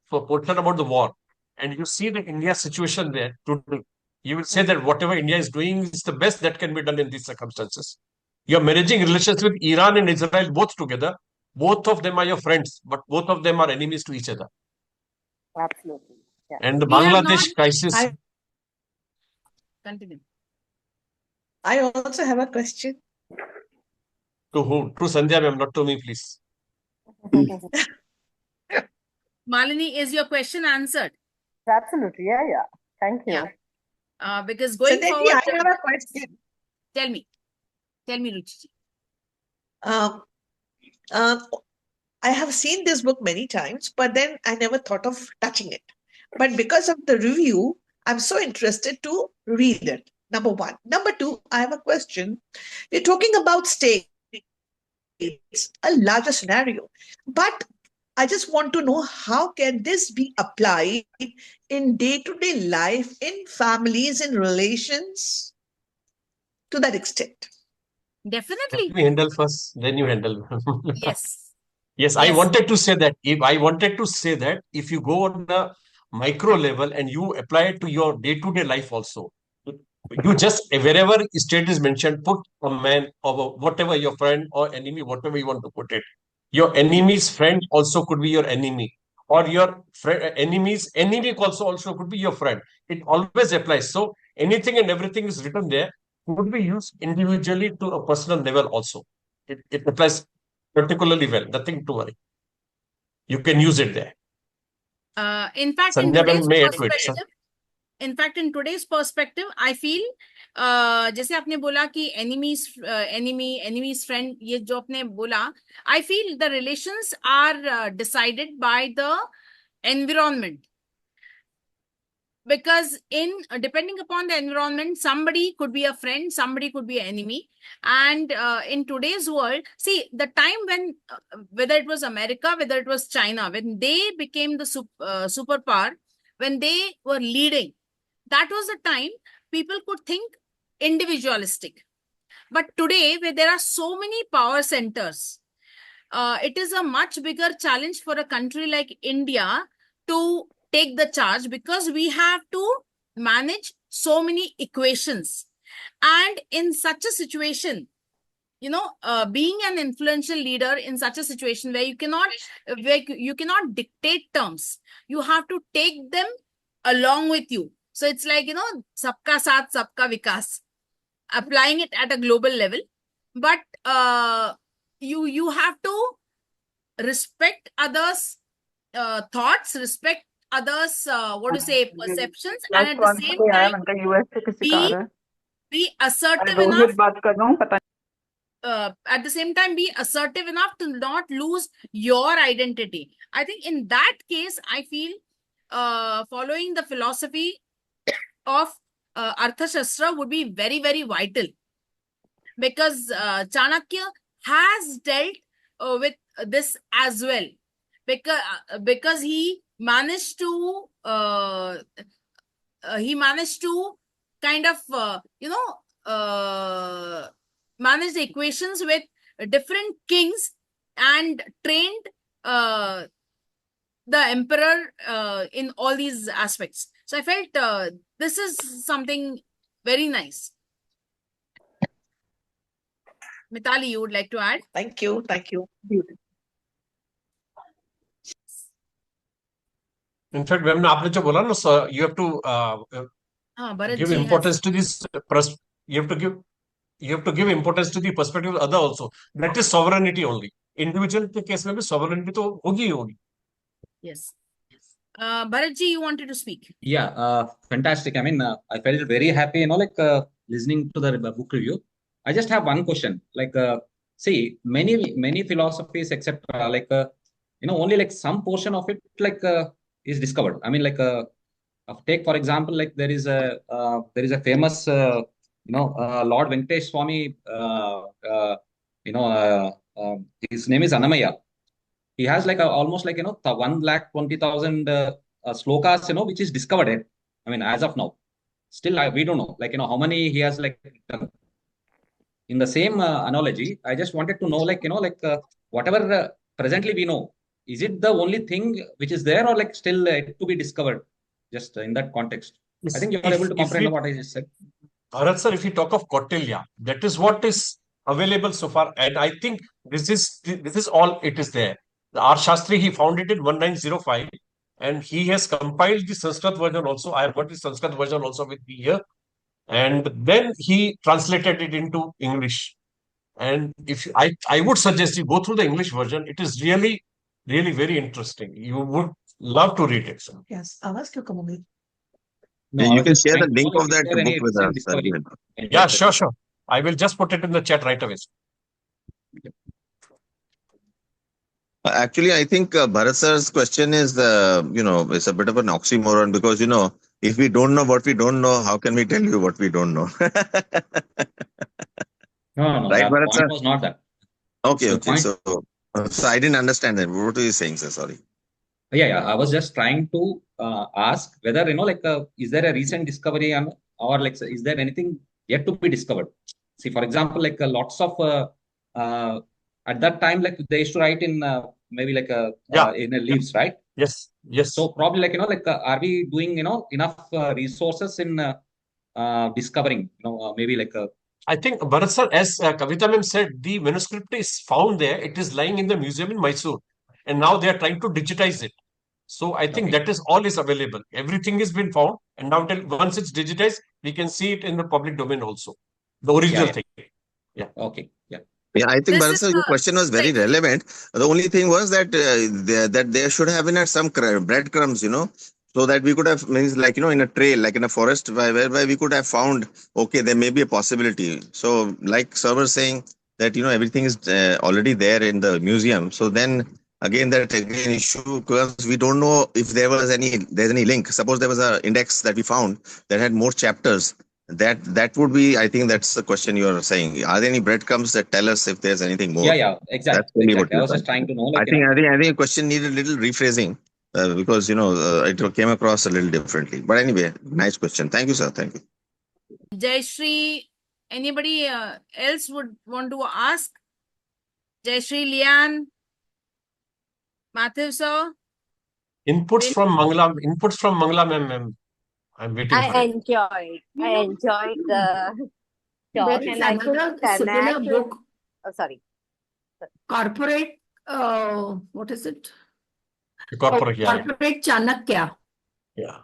portion about the war and you see the India situation there today, you will say that whatever India is doing is the best that can be done in these circumstances. You're managing relations with Iran and Israel both together. Both of them are your friends, but both of them are enemies to each other. Absolutely. Yeah. And the Bangladesh crisis. Continue. I also have a question. To whom? To Sandhya ma'am, not to me, please. Malini, is your question answered? Absolutely. Yeah. Thank you. Yeah. Because going forward, I have a question. Tell me, Ruchiji. I have seen this book many times, but then I never thought of touching it. But because of the review, I'm so interested to read it. Number one. Number two, I have a question. We're talking about states, a larger scenario. But I just want to know how can this be applied in day-to-day life, in families, in relations, to that extent. Definitely. Let me handle first, then you handle. Yes. Yes, I Yes. wanted to say that if you go on the micro level and you apply it to your day-to-day life also, you just wherever state is mentioned, put a man or whatever your friend or enemy, whatever you want to put it. Your enemy's friend also could be your enemy, or your enemy's enemy also could be your friend. It always applies. So anything and everything is written there could be used individually to a personal level also. It applies particularly well. Nothing to worry. You can use it there. In fact, in Sanjay ma'am today's may add to it. perspective, I feel जैसे आपने बोला कि enemy's friend, ये जो आपने बोला, I feel the relations are decided by the environment. Because depending upon the environment, somebody could be a friend, somebody could be an enemy. And in today's world, see, the time when, whether it was America, whether it was China, when they became the superpower, when they were leading, that was the time people could think individualistic. But today, where there are so many power centers, it is a much bigger challenge for a country like India to take the charge, because we have to manage so many equations. And in such a situation, being an influential leader in such a situation where you cannot dictate terms, you have to take them along with you. So it's like, sabka saath, sabka vikas, applying it at a global level. But you have to respect others' thoughts, respect others, perceptions, and at the same time be assertive enough. At the same time, be assertive enough to not lose your identity. I think in that case, I feel following the philosophy of Arthashastra would be very, very vital, because Chanakya has dealt with this as well, because he managed to kind of manage the equations with different kings and trained the emperor in all these aspects. So I felt this is something very nice. Mithali, you would like to add? Thank you. In fact, when आपने जो बोला ना, so you have to give importance to this. You have to give importance to the perspective of the other also. That is sovereignty only. Individual के case में भी sovereignty तो होगी ही होगी. Yes. Bharatji, you wanted to speak? Yeah, fantastic. I mean, I felt very happy, listening to the book review. I just have one question. See, many philosophies, except only like some portion of it is discovered. I mean, take for example, there is a famous Lord Venkatesh Swami. His name is Annamaya. He has almost 120,000 slokas, which is discovered. I mean, as of now, still we don't know, how many he has done. In the same analogy, I just wanted to know, whatever presently we know, is it the only thing which is there, or still to be discovered? Just in that context, I think you are able to comprehend what I just said. Bharat sir, if you talk of Kautilya, that is what is available so far, and I think this is all it is there. The R. Shastri, he found it in 1905, and he has compiled the Sanskrit version also. I have got the Sanskrit version also with me here. And then he translated it into English. And if I would suggest you go through the English version. It is really, really very interesting. You would love to read it, sir. Yes. Awas kyun kam ho gayi? No, you can share the link of that book with us. Yeah, sure. I will just put it in the chat right away. Actually, I think Bharat sir's question is, it's a bit of an oxymoron, because, if we don't know what we don't know, how can we tell you what we don't know? No. Right, The Bharat point sir? was not that. Okay. So I didn't understand that. What are you saying, sir? Sorry. Yeah. I was just trying to ask whether, is there a recent discovery or like, is there anything yet to be discovered? See, for example, like lots of, at that time, like they used to write in maybe like in leaves, right? Yes. So probably like, are we doing, enough resources in discovering, maybe like I think, Bharat sir, as Kavita ma'am said, the manuscript is found there. It is lying in the museum in Mysore. And now they are trying to digitize it. So I think that is all is available. Everything has been found. And now once it's digitized, we can see it in the public domain also. The original thing. Yeah. Okay. Yeah. Yeah, I think, This Bharat is sir, your question was very relevant. The only thing was that there should have been some breadcrumbs, so that we could have, means like, in a trail, like in a forest, where we could have found, okay, there may be a possibility. So like sir was saying that, everything is already there in the museum. So then again, issue, because we don't know if there's any link. Suppose there was an index that we found that had more chapters. That would be, I think that's the question you're saying. Are there any breadcrumbs that tell us if there's anything more? Yeah, exactly. That's really exactly. what I was just trying to know. Like, I think the question needed a little rephrasing because it came across a little differently. But anyway, nice question. Thank you, sir. Thank you. Jayashree, anybody else would want to ask? Jayashree, Lian, Matthew sir? Inputs from Mangla ma'am. I'm waiting for it. I enjoyed the talk, There is and I could another similar connect. book, Oh, sorry. Corporate, what is it? Corporate, Corporate Chanakya. Yeah.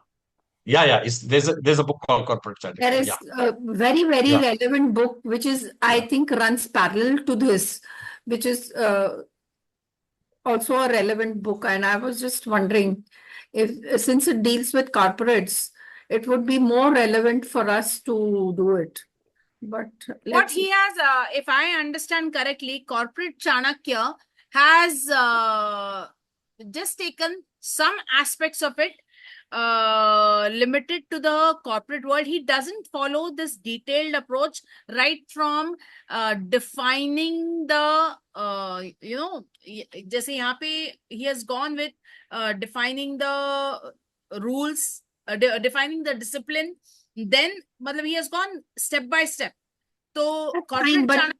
There's a book called Corporate Chanakya. There is a very, very relevant book, which is, I think, runs parallel to this, which is also a relevant book. And I was just wondering if, since it deals with corporates, it would be more relevant for us to do it. But What he has, if I understand correctly, Corporate Chanakya has just taken some aspects of it, limited to the corporate world. He doesn't follow this detailed approach right from defining the, जैसे यहाँ पे he has gone with defining the rules, defining the discipline. Then, he has gone step by step. So, fine, but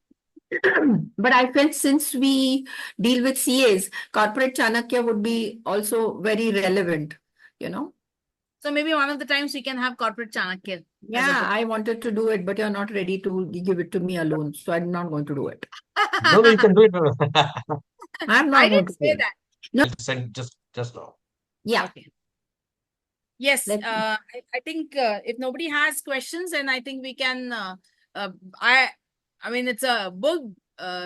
I felt since we deal with CAs, Corporate Chanakya would be also very relevant, So maybe one of the times we can have Corporate Chanakya. Yeah, I wanted to do it, but you're not ready to give it to me alone. So I'm not going to do it. No, you can do it. I'm not I going didn't to say do it. that. No. Send just now. Yeah. Okay. Yes, I think if nobody has questions, then I think we can. I mean, it's a book,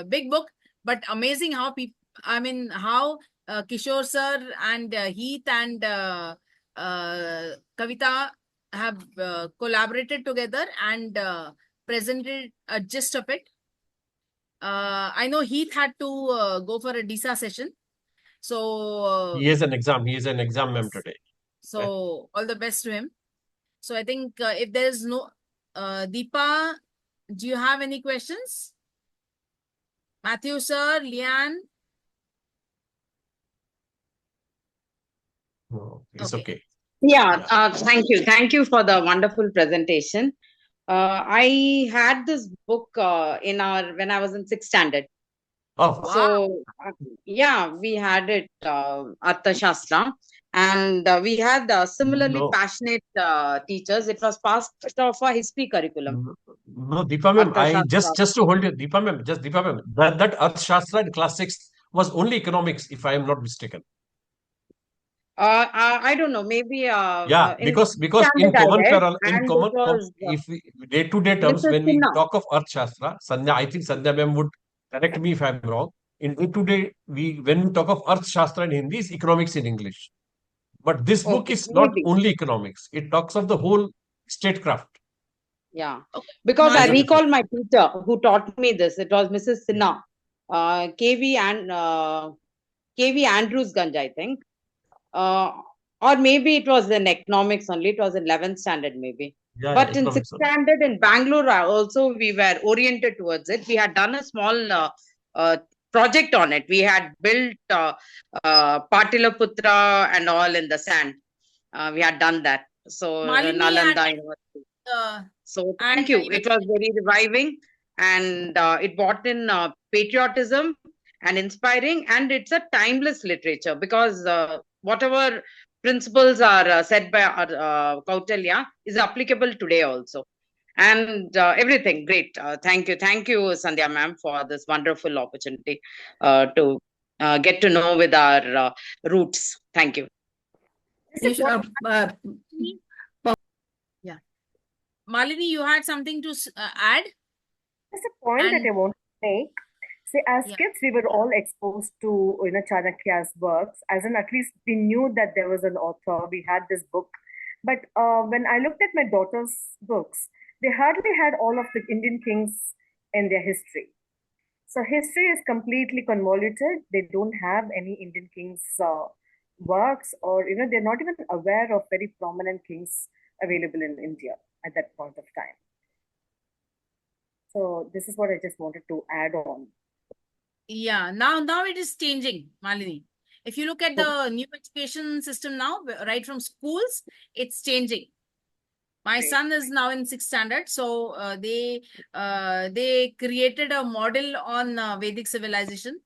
big book, but amazing how people. I mean, how Kishore sir and Heath and Kavita have collaborated together and presented a gist of it. I know Heath had to go for a DISA session, so He is an exam. He is an exam ma'am today. So all the best to him. So I think if there is no Deepa, do you have any questions? Matthew sir, Lian? No, it's okay. Yeah, thank you. Thank you for the wonderful presentation. I had this book when I was in 6th standard. Oh, so yeah, we had it, Arthashastra, and we had similarly passionate teachers. It was part of our history curriculum. No, Deepa ma'am, I just to hold you, Deepa ma'am, that Arthashastra in class 6 was only economics, if I am not mistaken. I don't know, maybe because in common if we day-to-day terms, when we talk of Arthashastra, Sandhya, I think Sandhya ma'am would correct me if I'm wrong. In day-to-day, when we talk of Arthashastra in Hindi, is economics in English. But this book is not only economics; it talks of the whole statecraft. Yeah, because I recall my teacher who taught me this. It was Mrs. Sinha, KV Andrewsganj, I think. Or maybe it was in economics only. It was in 11th standard maybe. But in 6th standard in Bangalore also we were oriented towards it. We had done a small project on it. We had built Patiliputra and all in the sand. We had done that. So Malini Nalanda had, University. uh, So and thank you. It was very reviving, and it brought in patriotism and inspiring, and it's a timeless literature because whatever principles are said by Kautilya is applicable today also. And everything great. Thank you, Sandhya ma'am, for this wonderful opportunity to get to know with our roots. Thank you. Yeah, Malini, you had something to add? There's a point that I want to make. See, as kids, we were all exposed to Chanakya's works. As in, at least we knew that there was an author. We had this book, but when I looked at my daughter's books, they hardly had all of the Indian kings in their history. So history is completely convoluted. They don't have any Indian kings' works, or they're not even aware of very prominent kings available in India at that point of time. So this is what I just wanted to add on. Yeah, now it is changing, Malini. If you look at the new education system now, right from schools, it's changing. My son is now in 6th standard, so they created a model on Vedic civilization.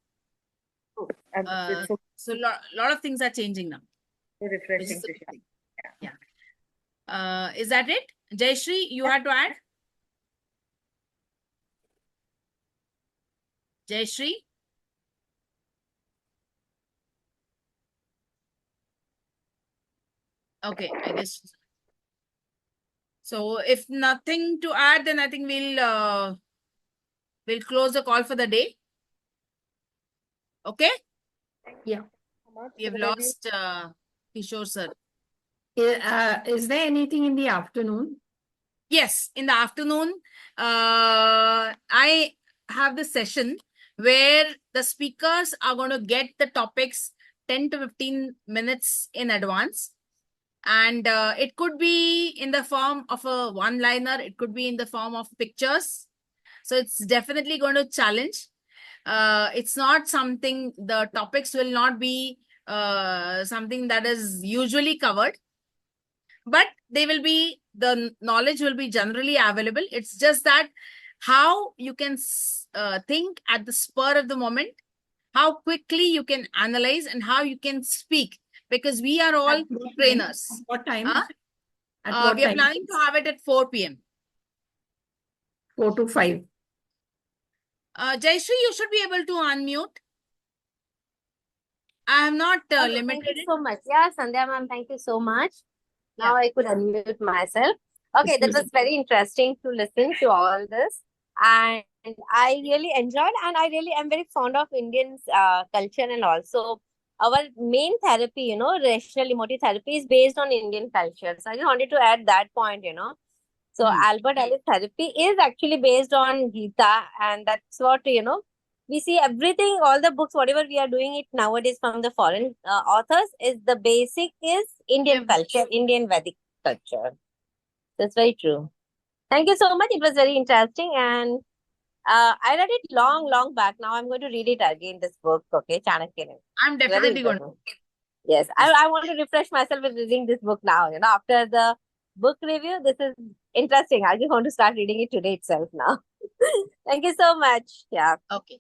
So lot of things are changing now. So refreshing to hear. Yeah. Is that it? Jayashree, you had to add? Jayashree? Okay, I guess. So if nothing to add, then I think we'll close the call for the day. Okay? Yeah. We have lost Kishore sir. Is there anything in the afternoon? Yes, in the afternoon, I have the session where the speakers are going to get the topics 10 to 15 minutes in advance. And it could be in the form of a one-liner. It could be in the form of pictures. So it's definitely going to challenge. It's not something, the topics will not be something that is usually covered. But they will be, the knowledge will be generally available. It's just that how you can think at the spur of the moment, how quickly you can analyze, and how you can speak. Because we are all trainers. What time? We are planning to have it at 4 p.m. 4 to 5. Jayashree, you should be able to unmute. I have not limited Thank you so much. Yeah, Sandhya ma'am, thank you so much. Now I could unmute myself. Okay, that was very interesting to listen to all this. And I really enjoyed, and I really am very fond of Indian culture, and also our main therapy, rational emotive therapy is based on Indian culture. So I just wanted to add that point, So Albert Ellis therapy is actually based on Gita, and that's what, we see everything, all the books, whatever we are doing it nowadays from the foreign authors, is the basic is Indian culture, Indian Vedic culture. That's very true. Thank you so much. It was very interesting, and I read it long back. Now I'm going to read it again, this book, okay, Chanakya. I'm definitely going to. Yes, I want to refresh myself with reading this book now. After the book review, this is interesting. I just want to start reading it today itself now. Thank you so much. Yeah. Okay.